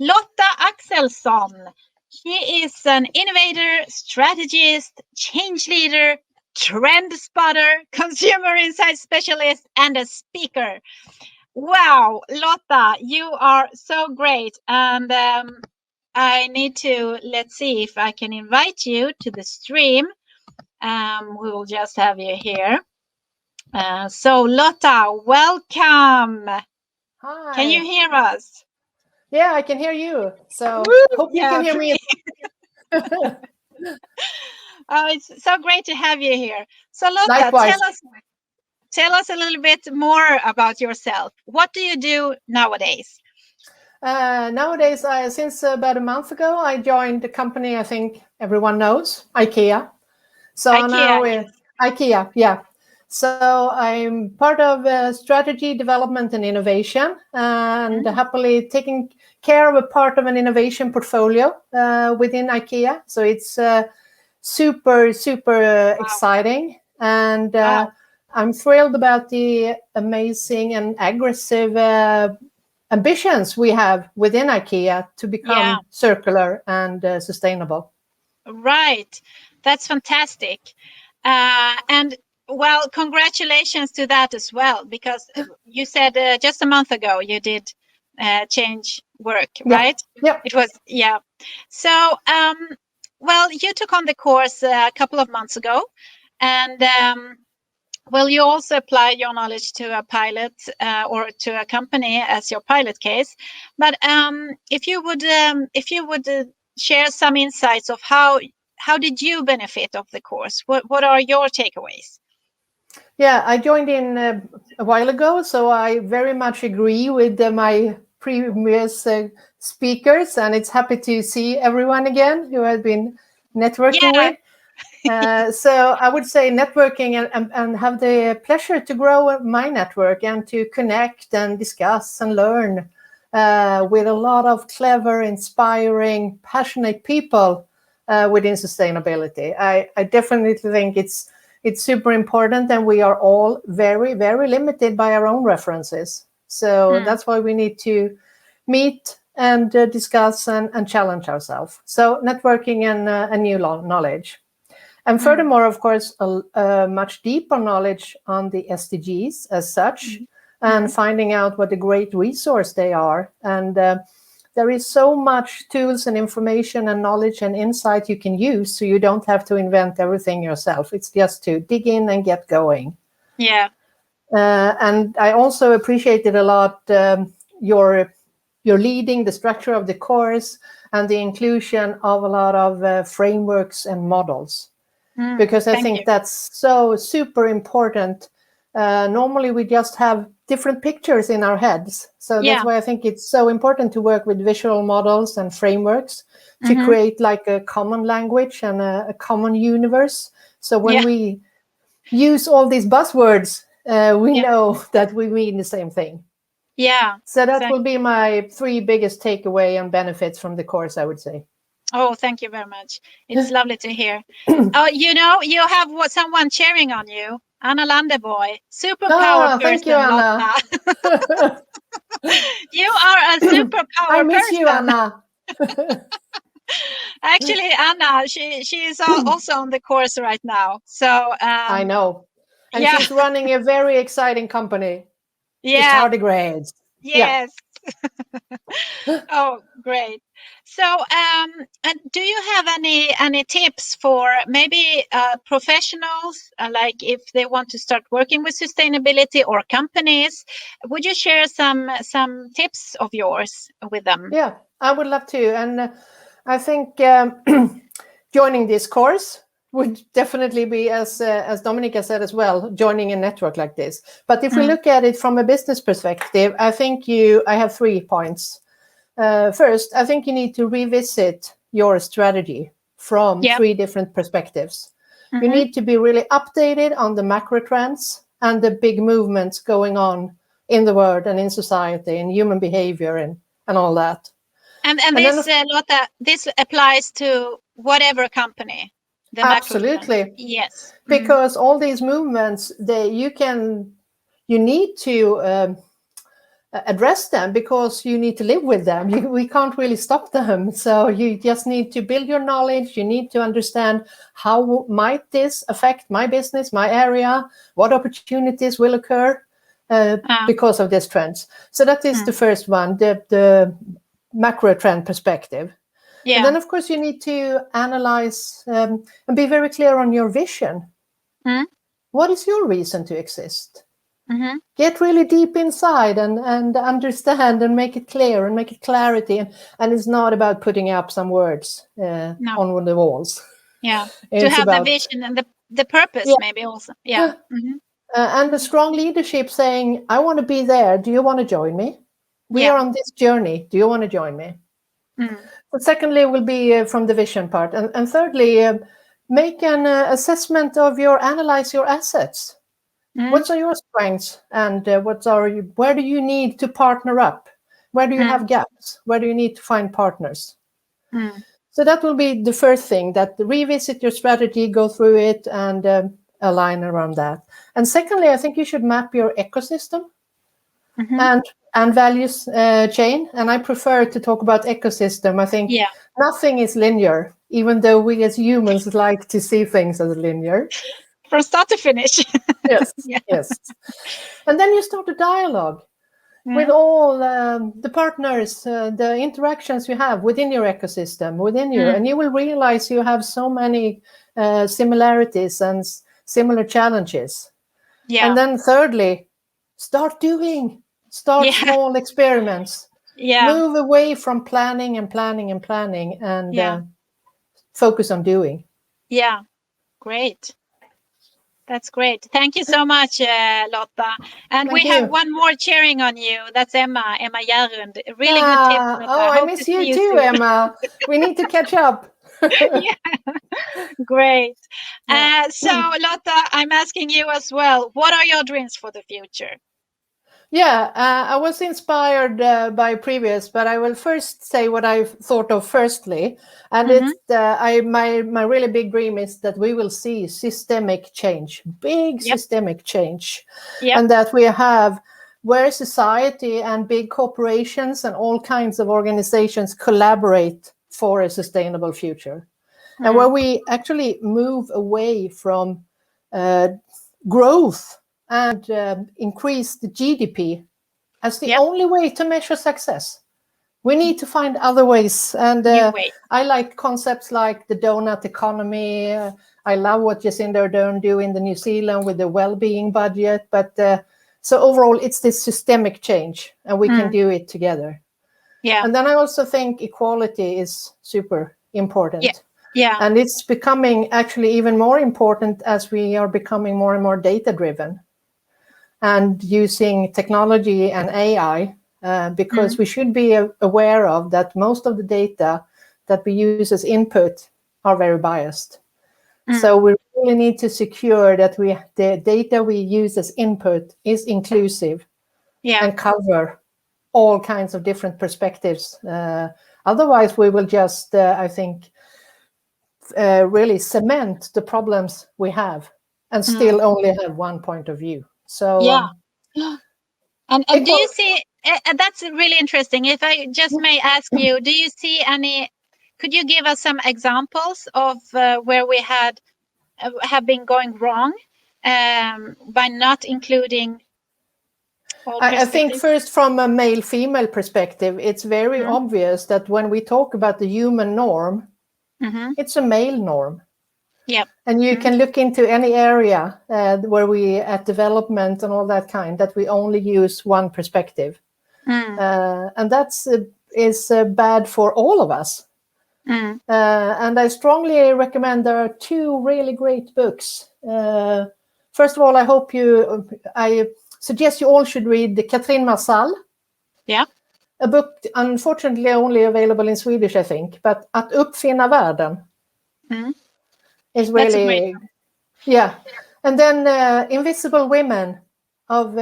Lotta Axelsson. She is an innovator, strategist, change leader, trend spotter, consumer insight specialist, and a speaker. Wow, Lotta, you are so great. And I need to, let's see if I can invite you to the stream. We will just have you here. So Lotta, welcome. Hi. Can you hear us? Yeah, I can hear you. So hope you can hear me. Oh, it's so great to have you here. So Lotta, Likewise. tell us a little bit more about yourself. What do you do nowadays? Nowadays, since about a month ago, I joined the company I think everyone knows, IKEA. So IKEA, now yes. IKEA, yeah. So I'm part of strategy, development, and innovation, and happily taking care of a part of an innovation portfolio within IKEA. So it's super exciting, and I'm thrilled about the amazing and aggressive ambitions we have within IKEA to become circular and sustainable. Right, that's fantastic. And well, congratulations to that as well, because you said just a month ago you did change work, right? Yeah. It was, yeah. So, well, you took on the course a couple of months ago, and well, you also applied your knowledge to a pilot or to a company as your pilot case. But if you would share some insights of how did you benefit of the course? What are your takeaways? Yeah, I joined in a while ago, so I very much agree with my previous speakers, and it's happy to see everyone again who has been networking with. So I would say networking and have the pleasure to grow my network and to connect and discuss and learn with a lot of clever, inspiring, passionate people within sustainability. I definitely think it's super important, and we are all very limited by our own references. So that's why we need to meet and discuss and challenge ourselves. So networking and a new knowledge. And furthermore, of course, a much deeper knowledge on the SDGs as such, and finding out what a great resource they are. And there is so much tools and information and knowledge and insight you can use, so you don't have to invent everything yourself. It's just to dig in and get going. Yeah. And I also appreciated a lot your leading the structure of the course and the inclusion of a lot of frameworks and models. Because I think that's so super important. Normally we just have different pictures in our heads. So that's why I think it's so important to work with visual models and frameworks to create like a common language and a common universe. So when we use all these buzzwords, we know that we mean the same thing. Yeah. So that will be my 3 biggest takeaway and benefits from the course, I would say. Oh, thank you very much. It's lovely to hear. Oh, you know, you have someone cheering on you. Anna Landeboy, superpower person. Thank you, Anna. You are a superpower I miss person. you, Anna. Actually, Anna, she is also on the course right now. So I know. And she's running a very exciting company. Yeah. Tardigrades. Yes. Oh, great. So, and do you have any tips for maybe professionals, like if they want to start working with sustainability, or companies? Would you share some tips of yours with them? Yeah, I would love to. And I think joining this course would definitely be, as Dominika said as well, joining a network like this. But if we look at it from a business perspective, I think I have 3 points. First, I think you need to revisit your strategy from 3 different perspectives. You need to be really updated on the macro trends and the big movements going on in the world and in society and human behavior and all that. And this, Lotta, this applies to whatever company. Absolutely. Yes. Because all these movements, you need to address them, because you need to live with them. We can't really stop them. So you just need to build your knowledge. You need to understand how might this affect my business, my area, what opportunities will occur because of these trends. So that is the first one, the macro trend perspective. Yeah. And then, of course, you need to analyze and be very clear on your vision. What is your reason to exist? Get really deep inside and understand and make it clear and make it clarity. And it's not about putting up some words on the walls. Yeah. It's to have about the vision and the purpose, maybe also. Yeah. And the strong leadership saying, I want to be there. Do you want to join me? We are on this journey. Do you want to join me? But secondly, will be from the vision part. And thirdly, make an assessment of analyze your assets. What are your strengths, and where do you need to partner up? Where do you have gaps? Where do you need to find partners? So that will be the first thing, that revisit your strategy, go through it, and align around that. And secondly, I think you should map your ecosystem and values chain. And I prefer to talk about ecosystem. I think nothing is linear, even though we as humans like to see things as linear. From start to finish. Yes, yes. And then you start a dialogue with all the partners, the interactions you have within your ecosystem, and you will realize you have so many similarities and similar challenges. Yeah. And then thirdly, start small experiments. Move away from planning and focus on doing. Yeah, great. That's great. Thank you so much, Lotta. And we have one more cheering on you. That's Emma Järund. Really good tips, Lotta. I miss you too, soon. Emma. We need to catch up. Great. So, Lotta, I'm asking you as well. What are your dreams for the future? I was inspired by previous, but I will first say what I've thought of firstly. And it's my really big dream is that we will see systemic change, systemic change. And that we have where society and big corporations and all kinds of organizations collaborate for a sustainable future. And where we actually move away from growth and increase the GDP as the only way to measure success. We need to find other ways. And I like concepts like the donut economy. I love what Jacinda Ardern do in the New Zealand with the well-being budget. But so overall, it's this systemic change, and we can do it together. And then I also think equality is super important. And it's becoming actually even more important as we are becoming more and more data-driven and using technology and AI, because we should be aware of that most of the data that we use as input are very biased. So we really need to secure that the data we use as input is inclusive and cover all kinds of different perspectives. Otherwise, we will just, I think, really cement the problems we have and still only have one point of view. So and do you see that's really interesting. If I just may ask you, do you see could you give us some examples of where we have been going wrong by not including all I think first from a male-female perspective, it's very obvious that when we talk about the human norm, it's a male norm. And you can look into any area where we at development and all that kind, that we only use one perspective. And that's is bad for all of us. And I strongly recommend, there are two really great books. First of all, I suggest you all should read the Katrin Marsall. A book unfortunately only available in Swedish, I think, but Att uppfinna världen. Is really, and then Invisible Women of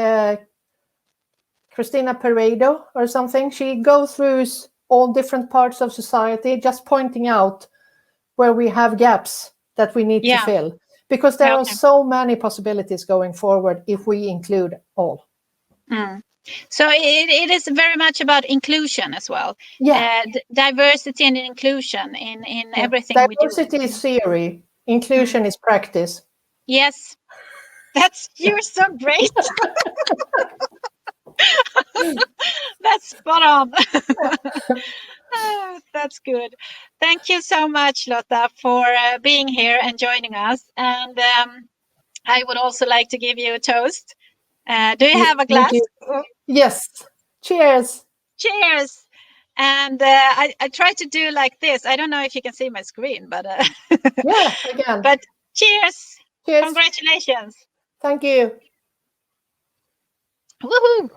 Christina Peredo or something. She goes through all different parts of society, just pointing out where we have gaps that we need to fill, because there are so many possibilities going forward if we include all. So it is very much about inclusion as well. Yeah. Diversity and inclusion in Yeah. everything we do. Diversity is theory, inclusion is practice. Yes, you're so great. That's spot on. That's good. Thank you so much, Lotta, for being here and joining us. And I would also like to give you a toast. Do you have a You glass? do. Yes. Cheers. Cheers. And I try to do like this. I don't know if you can see my screen, but Yeah, again. but cheers. Cheers. Congratulations. Thank you. Woohoo.